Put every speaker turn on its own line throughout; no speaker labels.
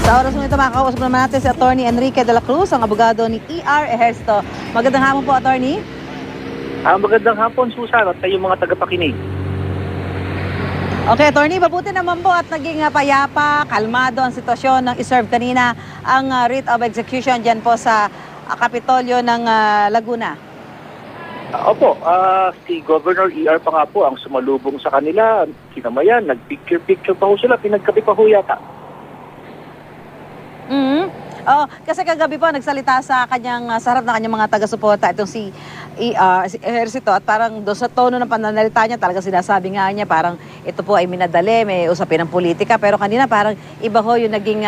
Sa oras mo ito, makakausap naman natin si Atty. Enrique de la Cruz, ang abogado ni E.R. Ejercito. Magandang hapon po, Atty.
Magandang hapon, Susan, at kayong mga tagapakinig.
Okay, Atty. Mabuti naman po at naging payapa, kalmado ang sitwasyon ng iserve kanina ang writ of execution dyan po sa Kapitolyo ng Laguna.
Opo, si Governor E.R. pa nga po ang sumalubong sa kanila. Kinamayan, nag-picture-picture pa ho sila, pinagkapi pa ho yata.
Oh, kasi kagabi po nagsalita sa harap ng kanyang mga taga-suporta itong si E.R. si Ejercito, at parang doon sa tono ng pananalita niya talaga sinasabi nga niya parang ito po ay minadali, may usapin ng politika, pero kanina parang iba ho yung naging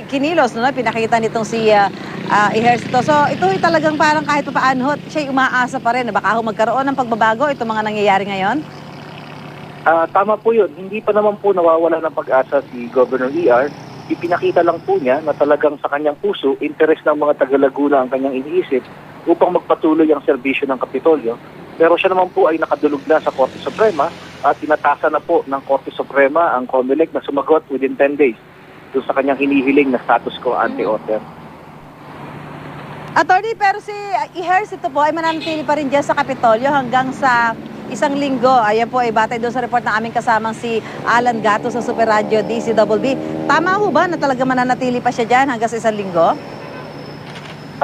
kinilos, no? Pinakita nitong si Ejercito. So ito ay talagang parang kahit paano siya umaasa pa rin na baka ho magkaroon ng pagbabago itong mga nangyayari ngayon.
Tama po yun, hindi pa naman po nawawala ng pag-asa si Governor E.R. Ipinakita lang po niya na talagang sa kanyang puso, interes ng mga taga-Laguna ang kanyang iniisip upang magpatuloy ang serbisyo ng Kapitolyo. Pero siya naman po ay nakadulog na sa Korte Suprema at tinatasa na po ng Korte Suprema ang COMELEC na sumagot within 10 days doon sa kanyang hinihiling na status quo ante order.
Attorney, pero si Ejercito po ay mananatili pa rin dyan sa Kapitolyo hanggang sa isang linggo. Ayan po ay batay doon sa report ng aming kasamang si Alan Gato sa Super Radio DCWB. Tama ho ba na talaga mananatili pa siya dyan hanggang sa isang linggo?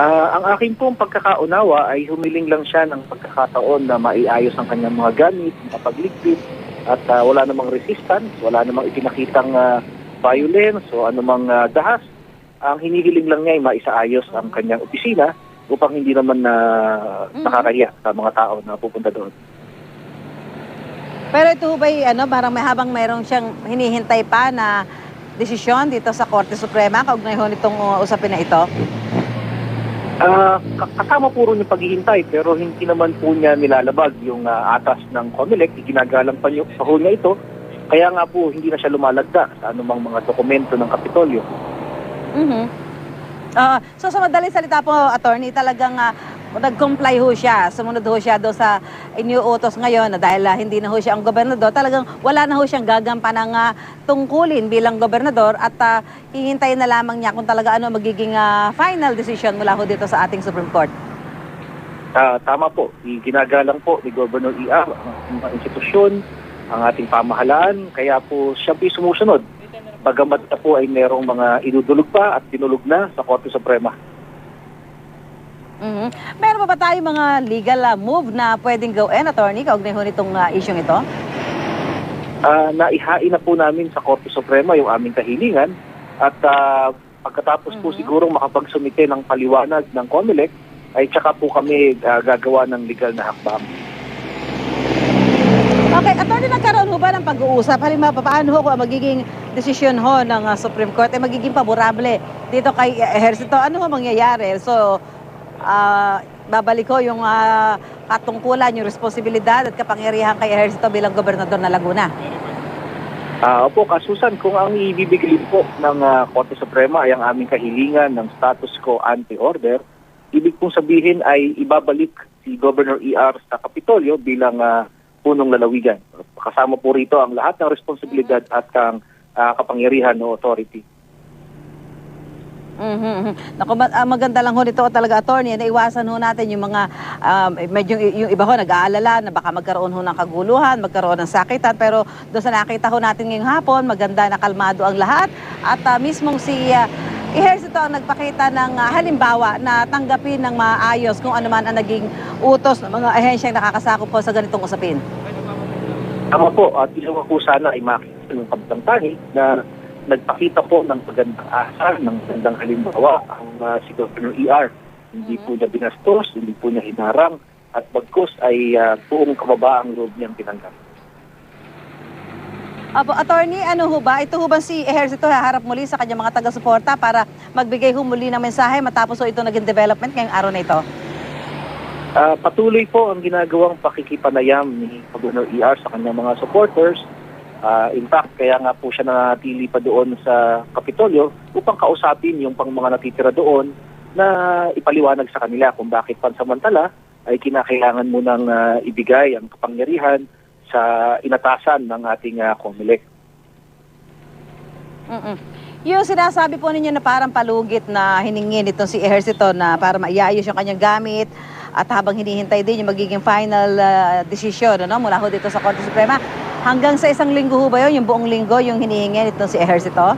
Ang aking pong pagkakaunawa ay humiling lang siya ng pagkakataon na maiayos ang kanyang mga gamit, mapagligpit, at wala namang resistance, wala namang ipinakitang violence o anumang dahas. Ang hinihiling lang niya ay maisaayos ang kanyang opisina upang hindi naman nakakahiya sa mga tao na pupunta doon.
Pero ito ba parang habang mayroong siyang hinihintay pa na desisyon dito sa Korte Suprema kaugnay ho nitong usapin na ito?
Kasama puro yung paghihintay pero hindi naman po niya nilalabag yung atas ng COMELEC. Iginagalang pa niya ito. Kaya nga po hindi na siya lumalagda sa anumang mga dokumento ng Kapitolyo.
So sa madaling salita po, Attorney, talagang nag-comply ho siya, sumunod ho siya doon sa iniuutos ngayon na dahil hindi na ho siya ang gobernador, talagang wala na ho siyang gagampan ng tungkulin bilang gobernador at hihintayin na lamang niya kung talaga magiging final decision mula ho dito sa ating Supreme Court.
Tama po, ginagalang po ni Governor E.R. ang mga institusyon, ang ating pamahalaan, kaya po siya po sumusunod. Bagamat na po ay merong mga idudulog pa at tinulog na sa Korte Suprema.
Meron pa ba tayo mga legal move na pwedeng gawin, Attorney, kaugnay ho nitong isyong ito?
Naihain na po namin sa Korte Suprema yung aming kahilingan at pagkatapos po sigurong makapagsumite ng paliwanag ng COMELEC ay tsaka po kami gagawa ng legal na hakbang.
Okay, Attorney, nagkaroon ho ba ng pag-uusap? Halimbawa, paano ho kung magiging desisyon ho ng Supreme Court ay magiging favorable dito kay Ejercito? Ano ho mangyayari? So, babalik ko yung katungkulan, yung responsibilidad at kapangyarihan kay Ejercito bilang gobernador ng Laguna.
Opo, Kasusan, kung ang ibibigay po ng Korte Suprema ay ang aming kahilingan ng status quo ante order, ibig pong sabihin ay ibabalik si Governor E.R. sa Kapitolyo bilang punong lalawigan. Kasama po rito ang lahat ng responsibilidad at ang kapangyarihan o authority.
Naku, maganda lang ho nito talaga, Attorney, na iwasan ho natin yung mga medyo yung iba ho nag-aalala na baka magkaroon ho ng kaguluhan, magkaroon ng sakitan, pero doon sa nakita ho natin ngayong hapon, maganda na kalmado ang lahat at mismong si Ejercito ang nagpakita ng halimbawa na tanggapin ng maayos kung ano man ang naging utos ng mga ahensyang nakakasakop po sa ganitong usapin.
Tama po, at isang po sana ay makikita ng pagtangtangi na nagpakita po ng magandang asal, ng magandang halimbawa ang si Governor E.R. Hindi po niya binastos, hindi po niya hinarang, at bagkus ay buong kababaang loob niyang tinanggap.
Attorney, ano ho ba? Ito ho ba si Ejercito haharap muli sa kanyang mga taga-suporta para magbigay ho muli ng mensahe matapos ho ito naging development ngayong araw na ito?
Patuloy po ang ginagawang pakikipanayam ni Governor E.R. sa kanyang mga supporters. In fact, kaya nga po siya nanatili pa doon sa Kapitolyo upang kausapin yung pang mga natitira doon na ipaliwanag sa kanila kung bakit pansamantala ay kinakailangan mo nang ibigay ang kapangyarihan sa inatasan ng ating COMELEC.
Yung sinasabi po ninyo na parang palugit na hiningin itong si Ejercito na para maiayos yung kanyang gamit at habang hinihintay din yung magiging final decision mula ho dito sa Korte Suprema. Hanggang sa isang linggo ho ba yun, yung buong linggo yung hinihingin itong si Ejercito?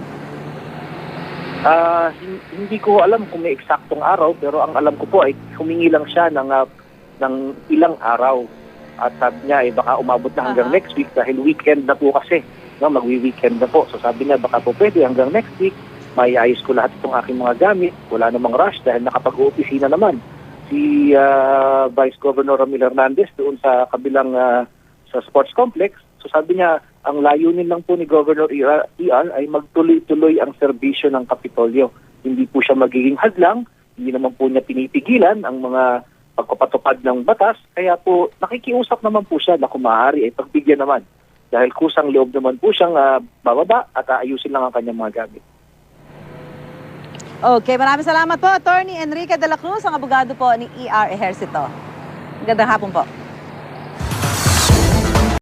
Hindi ko alam kung may eksaktong araw, pero ang alam ko po ay humingi lang siya ng ilang araw. At sabi niya, baka umabot na hanggang next week dahil weekend na po kasi. No, magwi-weekend na po. So sabi niya, baka po pwede hanggang next week, maiayos ko lahat itong aking mga gamit. Wala namang rush dahil nakapag-opisina naman si Vice Governor Ramil Hernandez doon sa kabilang sa sports complex. So sabi niya, ang layunin lang po ni Governor ER ay magtuloy-tuloy ang serbisyo ng Kapitolyo. Hindi po siya magiging hadlang, hindi naman po niya pinipigilan ang mga pagpapatupad ng batas, kaya po nakikiusap naman po siya na kung maaari ay pagbigyan naman. Dahil kusang loob naman po siyang bababa at aayusin lang ang kanyang mga gamit.
Okay, maraming salamat po, Attorney Enrique de la Cruz, ang abogado po ni ER Ejercito. Magandang hapon po.